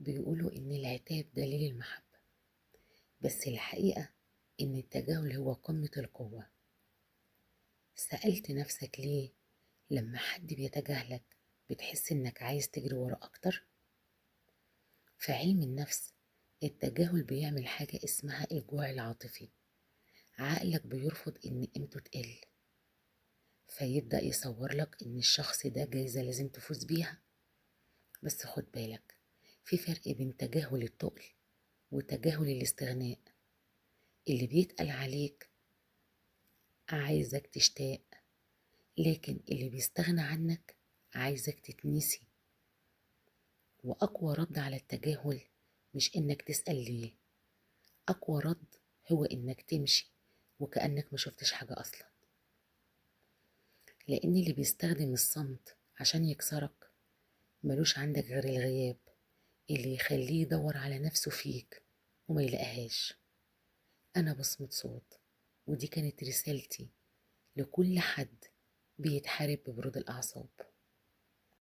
بيقولوا إن العتاب دليل المحبة، بس الحقيقة إن التجاهل هو قمة القوة. سألت نفسك ليه لما حد بيتجاهلك بتحس إنك عايز تجري ورا أكتر؟ في علم النفس التجاهل بيعمل حاجة اسمها الجوع العاطفي. عقلك بيرفض إن قيمته تقل، فيبدأ يصور لك إن الشخص ده جايزة لازم تفوز بيها. بس خد بالك، في فرق بين تجاهل التقل وتجاهل الاستغناء. اللي بيتقل عليك عايزك تشتاق، لكن اللي بيستغنى عنك عايزك تتنسي. وأقوى رد على التجاهل مش إنك تسأل ليه، أقوى رد هو إنك تمشي وكأنك ما شفتش حاجة أصلا. لأن اللي بيستخدم الصمت عشان يكسرك ملوش عندك غير الغياب اللي يخليه يدور على نفسه فيك وما يلاقيهاش. أنا بصمت صوت، ودي كانت رسالتي لكل حد بيتحارب ببرود الأعصاب.